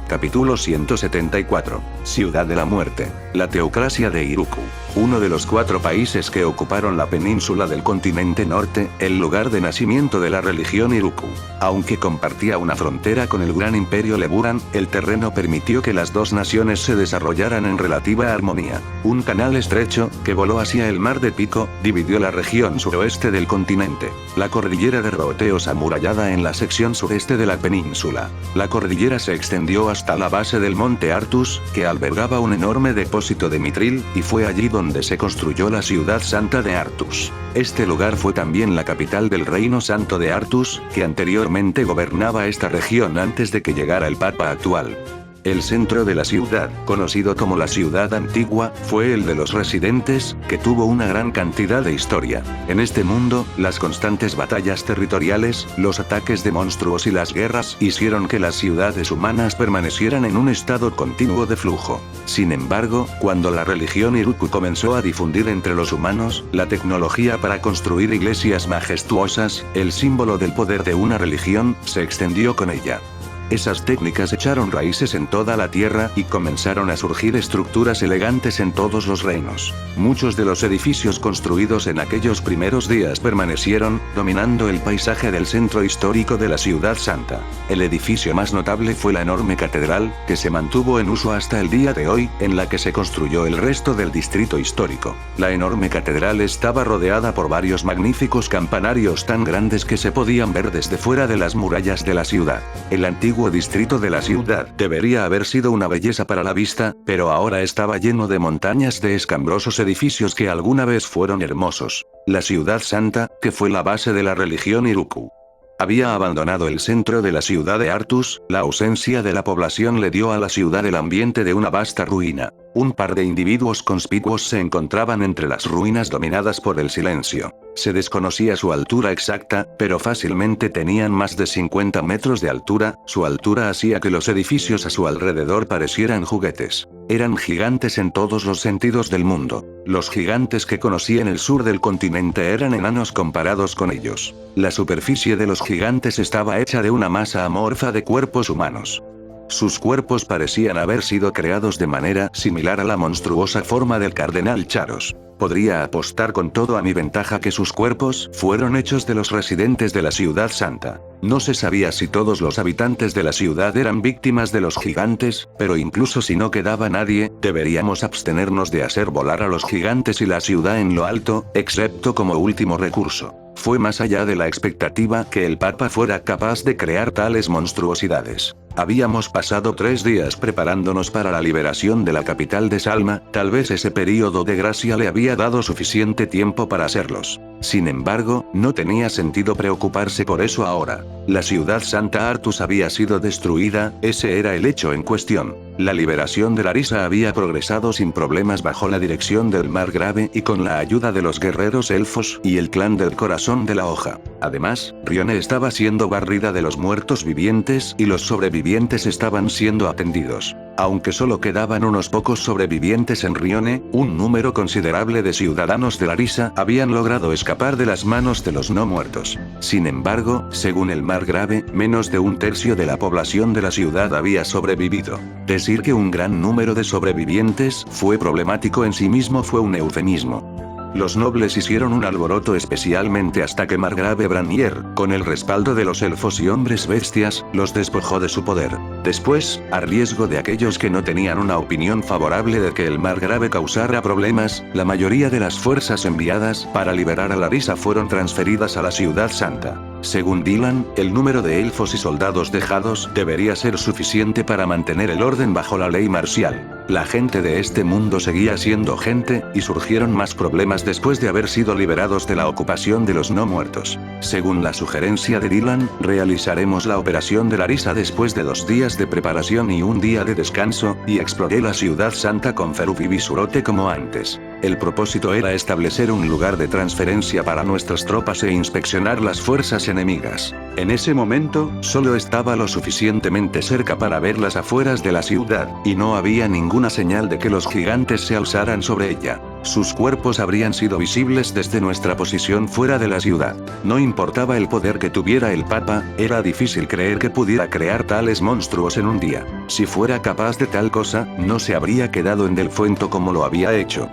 Capítulo 174. Ciudad de la Muerte. La teocracia de Iruku. Uno de los 4 países que ocuparon la península del continente norte, el lugar de nacimiento de la religión Iruku. Aunque compartía una frontera con el gran imperio Leburan, el terreno permitió que las 2 naciones se desarrollaran en relativa armonía. Un canal estrecho, que voló hacia el mar de Pico, dividió la región suroeste del continente. La cordillera de Rooteos amurallada en la sección sureste de la península. La cordillera se extendió hasta la base del monte Artus, que albergaba un enorme depósito de mitril, y fue allí donde se construyó la ciudad santa de Artus. Este lugar fue también la capital del reino santo de Artus, que anteriormente gobernaba esta región antes de que llegara el papa actual. El centro de la ciudad, conocido como la ciudad antigua, fue el de los residentes, que tuvo una gran cantidad de historia. En este mundo, las constantes batallas territoriales, los ataques de monstruos y las guerras hicieron que las ciudades humanas permanecieran en un estado continuo de flujo. Sin embargo, cuando la religión Iruku comenzó a difundir entre los humanos, la tecnología para construir iglesias majestuosas, el símbolo del poder de una religión, se extendió con ella. Esas técnicas echaron raíces en toda la tierra y comenzaron a surgir estructuras elegantes en todos los reinos. Muchos de los edificios construidos en aquellos primeros días permanecieron, dominando el paisaje del centro histórico de la ciudad santa. El edificio más notable fue la enorme catedral, que se mantuvo en uso hasta el día de hoy, en la que se construyó el resto del distrito histórico. La enorme catedral estaba rodeada por varios magníficos campanarios tan grandes que se podían ver desde fuera de las murallas de la ciudad. El antiguo distrito de la ciudad debería haber sido una belleza para la vista, pero ahora estaba lleno de montañas de escambrosos edificios que alguna vez fueron hermosos. La ciudad santa, que fue la base de la religión Iruku, había abandonado el centro de la ciudad de Artus. La ausencia de la población le dio a la ciudad el ambiente de una vasta ruina. Un par de individuos conspicuos se encontraban entre las ruinas dominadas por el silencio. Se desconocía su altura exacta, pero fácilmente tenían más de 50 metros de altura. Su altura hacía que los edificios a su alrededor parecieran juguetes. Eran gigantes en todos los sentidos del mundo. Los gigantes que conocí en el sur del continente eran enanos comparados con ellos. La superficie de los gigantes estaba hecha de una masa amorfa de cuerpos humanos. Sus cuerpos parecían haber sido creados de manera similar a la monstruosa forma del cardenal Charos. Podría apostar con todo a mi ventaja que sus cuerpos fueron hechos de los residentes de la Ciudad Santa. No se sabía si todos los habitantes de la ciudad eran víctimas de los gigantes, pero incluso si no quedaba nadie, deberíamos abstenernos de hacer volar a los gigantes y la ciudad en lo alto, excepto como último recurso. Fue más allá de la expectativa que el Papa fuera capaz de crear tales monstruosidades. Habíamos pasado 3 días preparándonos para la liberación de la capital de Salma, tal vez ese período de gracia le había dado suficiente tiempo para hacerlos. Sin embargo, no tenía sentido preocuparse por eso ahora. La ciudad Santa Artus había sido destruida, ese era el hecho en cuestión. La liberación de Larissa había progresado sin problemas bajo la dirección del Margrave y con la ayuda de los guerreros elfos y el clan del corazón de la hoja. Además, Rione estaba siendo barrida de los muertos vivientes y los sobrevivientes estaban siendo atendidos. Aunque solo quedaban unos pocos sobrevivientes en Rione, un número considerable de ciudadanos de Larissa habían logrado escapar de las manos de los no muertos. Sin embargo, según el Margrave, menos de 1/3 de la población de la ciudad había sobrevivido. Decir que un gran número de sobrevivientes fue problemático en sí mismo fue un eufemismo. Los nobles hicieron un alboroto especialmente hasta que Margrave Branier, con el respaldo de los elfos y hombres bestias, los despojó de su poder. Después, a riesgo de aquellos que no tenían una opinión favorable de que el Margrave causara problemas, la mayoría de las fuerzas enviadas para liberar a Larissa fueron transferidas a la Ciudad Santa. Según Dylan, el número de elfos y soldados dejados debería ser suficiente para mantener el orden bajo la ley marcial. La gente de este mundo seguía siendo gente, y surgieron más problemas después de haber sido liberados de la ocupación de los no muertos. Según la sugerencia de Dylan, realizaremos la operación de Larissa después de 2 días de preparación y 1 día de descanso, y exploré la Ciudad Santa con Feruvivisurote como antes. El propósito era establecer un lugar de transferencia para nuestras tropas e inspeccionar las fuerzas enemigas. En ese momento, solo estaba lo suficientemente cerca para ver las afueras de la ciudad, y no había ninguna señal de que los gigantes se alzaran sobre ella. Sus cuerpos habrían sido visibles desde nuestra posición fuera de la ciudad. No importaba el poder que tuviera el Papa, era difícil creer que pudiera crear tales monstruos en un día. Si fuera capaz de tal cosa, no se habría quedado en Delfuento como lo había hecho.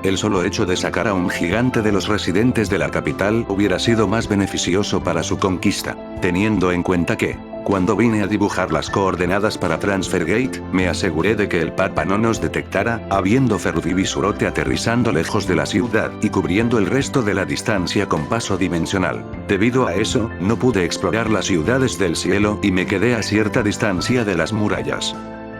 El solo hecho de sacar a un gigante de los residentes de la capital hubiera sido más beneficioso para su conquista, teniendo en cuenta que, cuando vine a dibujar las coordenadas para Transfergate, me aseguré de que el Papa no nos detectara, habiendo Feruvivisurote aterrizando lejos de la ciudad y cubriendo el resto de la distancia con paso dimensional. Debido a eso, no pude explorar las ciudades del cielo y me quedé a cierta distancia de las murallas.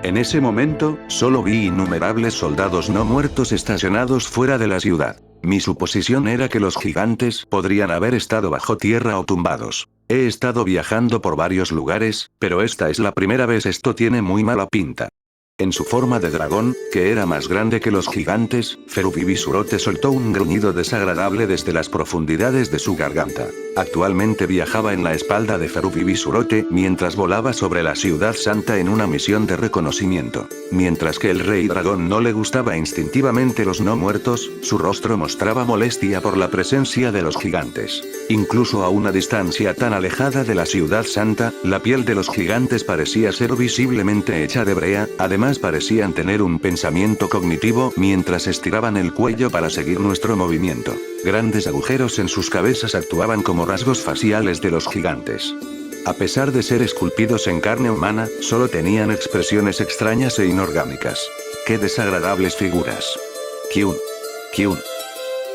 En ese momento, solo vi innumerables soldados no muertos estacionados fuera de la ciudad. Mi suposición era que los gigantes podrían haber estado bajo tierra o tumbados. He estado viajando por varios lugares, pero esta es la primera vez. Esto tiene muy mala pinta. En su forma de dragón, que era más grande que los gigantes, Feruvivisurote soltó un gruñido desagradable desde las profundidades de su garganta. Actualmente viajaba en la espalda de Feruvivisurote mientras volaba sobre la Ciudad Santa en una misión de reconocimiento. Mientras que el rey dragón no le gustaba instintivamente los no muertos, su rostro mostraba molestia por la presencia de los gigantes. Incluso a una distancia tan alejada de la Ciudad Santa, la piel de los gigantes parecía ser visiblemente hecha de brea, además parecían tener un pensamiento cognitivo mientras estiraban el cuello para seguir nuestro movimiento. Grandes agujeros en sus cabezas actuaban como rasgos faciales de los gigantes. A pesar de ser esculpidos en carne humana, solo tenían expresiones extrañas e inorgánicas. ¡Qué desagradables figuras! Kyun.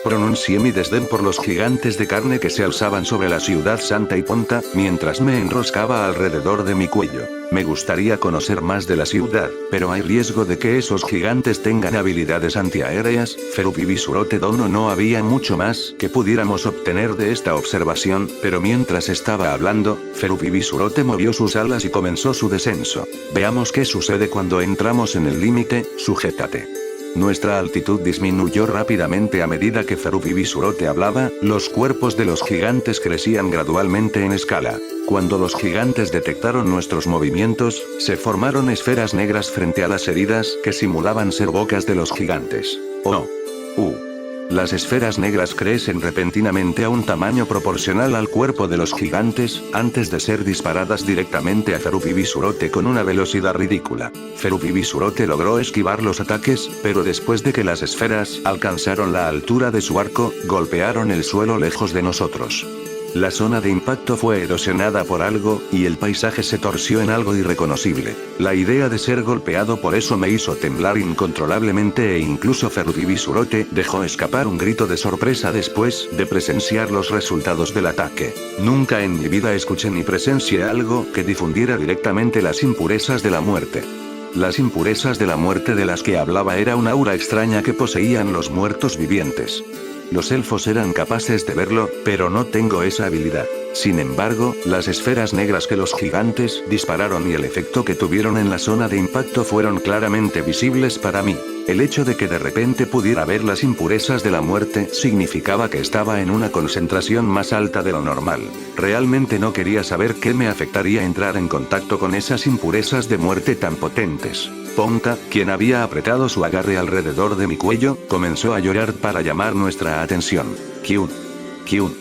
Pronuncié mi desdén por los gigantes de carne que se alzaban sobre la Ciudad Santa y Ponta, mientras me enroscaba alrededor de mi cuello. Me gustaría conocer más de la ciudad, pero hay riesgo de que esos gigantes tengan habilidades antiaéreas. Feruvivisurote Dono no había mucho más que pudiéramos obtener de esta observación, pero mientras estaba hablando, Feruvivisurote movió sus alas y comenzó su descenso. Veamos qué sucede cuando entramos en el límite, sujétate. Nuestra altitud disminuyó rápidamente a medida que Feruvivisurote hablaba, los cuerpos de los gigantes crecían gradualmente en escala. Cuando los gigantes detectaron nuestros movimientos, se formaron esferas negras frente a las heridas que simulaban ser bocas de los gigantes. ¡Oh! Las esferas negras crecen repentinamente a un tamaño proporcional al cuerpo de los gigantes, antes de ser disparadas directamente a Ferubibisurote con una velocidad ridícula. Ferubibisurote logró esquivar los ataques, pero después de que las esferas alcanzaron la altura de su arco, golpearon el suelo lejos de nosotros. La zona de impacto fue erosionada por algo, y el paisaje se torció en algo irreconocible. La idea de ser golpeado por eso me hizo temblar incontrolablemente e incluso Ferubibisurote dejó escapar un grito de sorpresa después de presenciar los resultados del ataque. Nunca en mi vida escuché ni presencié algo que difundiera directamente las impurezas de la muerte. Las impurezas de la muerte de las que hablaba era una aura extraña que poseían los muertos vivientes. Los elfos eran capaces de verlo, pero no tengo esa habilidad. Sin embargo, las esferas negras que los gigantes dispararon y el efecto que tuvieron en la zona de impacto fueron claramente visibles para mí. El hecho de que de repente pudiera ver las impurezas de la muerte significaba que estaba en una concentración más alta de lo normal. Realmente no quería saber qué me afectaría entrar en contacto con esas impurezas de muerte tan potentes. Ponta, quien había apretado su agarre alrededor de mi cuello, comenzó a llorar para llamar nuestra atención. Kyun. Kyun.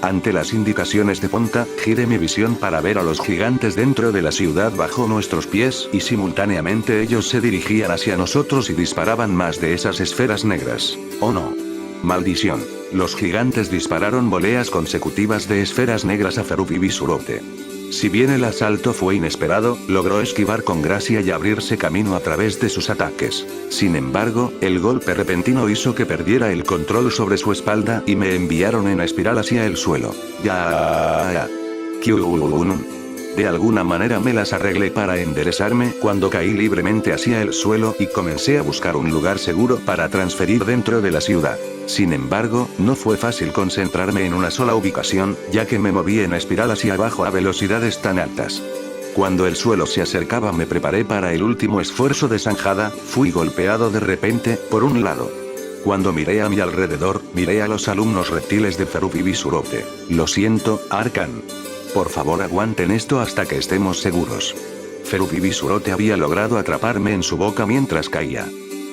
Ante las indicaciones de Ponta, giré mi visión para ver a los gigantes dentro de la ciudad bajo nuestros pies y simultáneamente ellos se dirigían hacia nosotros y disparaban más de esas esferas negras. ¡Oh no! ¡Maldición! Los gigantes dispararon voleas consecutivas de esferas negras a Ferubibisurote. Si bien el asalto fue inesperado, logró esquivar con gracia y abrirse camino a través de sus ataques. Sin embargo, el golpe repentino hizo que perdiera el control sobre su espalda y me enviaron en espiral hacia el suelo. ¡Ya! De alguna manera me las arreglé para enderezarme cuando caí libremente hacia el suelo y comencé a buscar un lugar seguro para transferir dentro de la ciudad. Sin embargo, no fue fácil concentrarme en una sola ubicación, ya que me moví en espiral hacia abajo a velocidades tan altas. Cuando el suelo se acercaba me preparé para el último esfuerzo de zanjada, fui golpeado de repente, por un lado. Cuando miré a mi alrededor, miré a los alumnos reptiles de Ferubibisurote. Lo siento, Arkan. Por favor aguanten esto hasta que estemos seguros. Ferubibisurote había logrado atraparme en su boca mientras caía.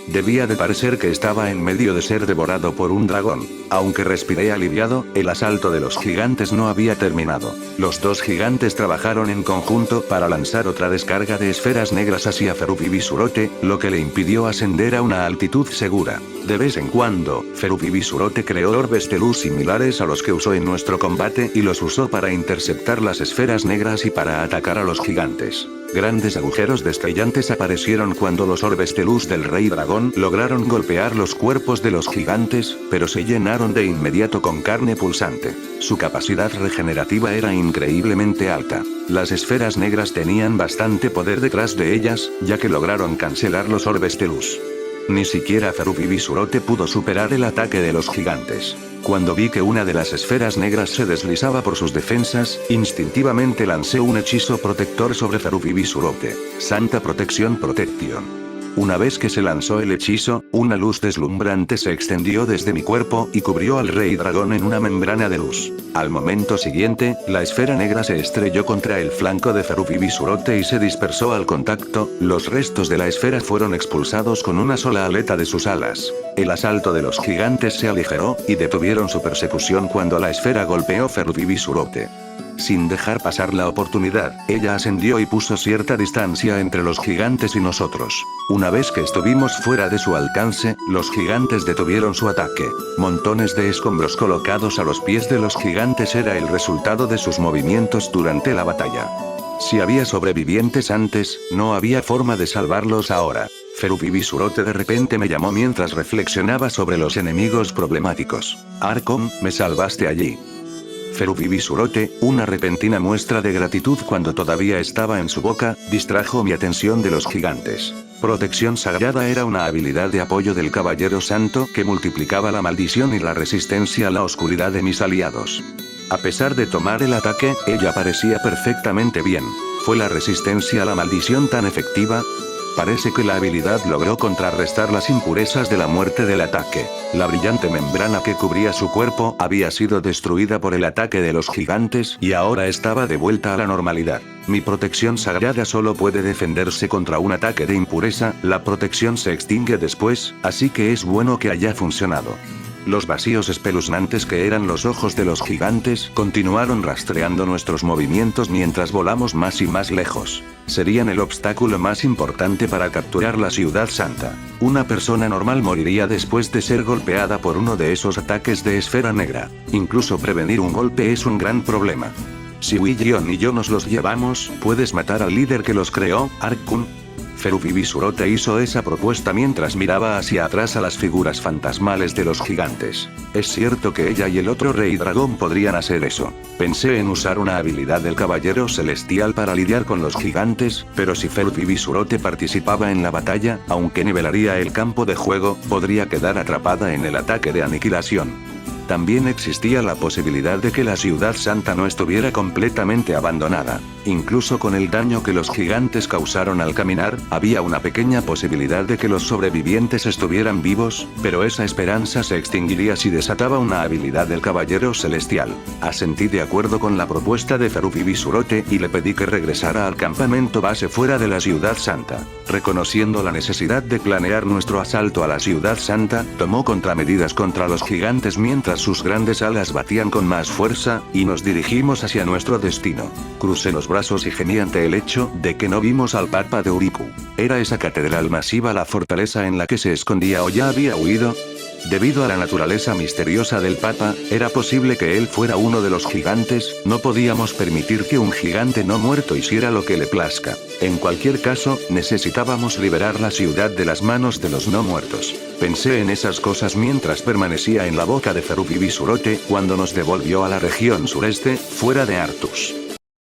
Debía de parecer que estaba en medio de ser devorado por un dragón. Aunque respiré aliviado, el asalto de los gigantes no había terminado. Los dos gigantes trabajaron en conjunto para lanzar otra descarga de esferas negras hacia Ferubibisurote, lo que le impidió ascender a una altitud segura. De vez en cuando, Ferubibisurote creó orbes de luz similares a los que usó en nuestro combate y los usó para interceptar las esferas negras y para atacar a los gigantes. Grandes agujeros destellantes aparecieron cuando los orbes de luz del Rey Dragón lograron golpear los cuerpos de los gigantes, pero se llenaron de inmediato con carne pulsante. Su capacidad regenerativa era increíblemente alta. Las esferas negras tenían bastante poder detrás de ellas, ya que lograron cancelar los orbes de luz. Ni siquiera Ferubibisurote pudo superar el ataque de los gigantes. Cuando vi que una de las esferas negras se deslizaba por sus defensas, instintivamente lancé un hechizo protector sobre Ferubibisurote. Santa Protección Protection. Una vez que se lanzó el hechizo, una luz deslumbrante se extendió desde mi cuerpo y cubrió al Rey Dragón en una membrana de luz. Al momento siguiente, la esfera negra se estrelló contra el flanco de Ferubibisurote y se dispersó al contacto. Los restos de la esfera fueron expulsados con una sola aleta de sus alas. El asalto de los gigantes se aligeró, y detuvieron su persecución cuando la esfera golpeó Ferubibisurote. Sin dejar pasar la oportunidad, ella ascendió y puso cierta distancia entre los gigantes y nosotros. Una vez que estuvimos fuera de su alcance, los gigantes detuvieron su ataque. Montones de escombros colocados a los pies de los gigantes era el resultado de sus movimientos durante la batalla. Si había sobrevivientes antes, no había forma de salvarlos ahora. Ferubibisurote de repente me llamó mientras reflexionaba sobre los enemigos problemáticos. Arkom, me salvaste allí. Ferubibisurote, una repentina muestra de gratitud cuando todavía estaba en su boca, distrajo mi atención de los gigantes. Protección sagrada era una habilidad de apoyo del Caballero Santo que multiplicaba la maldición y la resistencia a la oscuridad de mis aliados. A pesar de tomar el ataque, ella parecía perfectamente bien. ¿Fue la resistencia a la maldición tan efectiva? Parece que la habilidad logró contrarrestar las impurezas de la muerte del ataque. La brillante membrana que cubría su cuerpo había sido destruida por el ataque de los gigantes y ahora estaba de vuelta a la normalidad. Mi protección sagrada solo puede defenderse contra un ataque de impureza, la protección se extingue después, así que es bueno que haya funcionado. Los vacíos espeluznantes que eran los ojos de los gigantes continuaron rastreando nuestros movimientos mientras volamos más y más lejos. Serían el obstáculo más importante para capturar la Ciudad Santa. Una persona normal moriría después de ser golpeada por uno de esos ataques de esfera negra. Incluso prevenir un golpe es un gran problema. Si William y yo nos los llevamos, ¿puedes matar al líder que los creó, Ark-kun? Ferubibisurote hizo esa propuesta mientras miraba hacia atrás a las figuras fantasmales de los gigantes. Es cierto que ella y el otro rey dragón podrían hacer eso. Pensé en usar una habilidad del caballero celestial para lidiar con los gigantes, pero si Ferubibisurote participaba en la batalla, aunque nivelaría el campo de juego, podría quedar atrapada en el ataque de aniquilación. También existía la posibilidad de que la Ciudad Santa no estuviera completamente abandonada. Incluso con el daño que los gigantes causaron al caminar, había una pequeña posibilidad de que los sobrevivientes estuvieran vivos, pero esa esperanza se extinguiría si desataba una habilidad del Caballero Celestial. Asentí de acuerdo con la propuesta de Ferubibisurote y le pedí que regresara al campamento base fuera de la Ciudad Santa. Reconociendo la necesidad de planear nuestro asalto a la Ciudad Santa, tomó contramedidas contra los gigantes mientras sus grandes alas batían con más fuerza, y nos dirigimos hacia nuestro destino. Crucé los brazos y gemí ante el hecho de que no vimos al Papa de Uriku. ¿Era esa catedral masiva la fortaleza en la que se escondía o ya había huido? Debido a la naturaleza misteriosa del Papa, era posible que él fuera uno de los gigantes, no podíamos permitir que un gigante no muerto hiciera lo que le plazca. En cualquier caso, necesitábamos liberar la ciudad de las manos de los no muertos. Pensé en esas cosas mientras permanecía en la boca de Ferubibisurote cuando nos devolvió a la región sureste, fuera de Artus.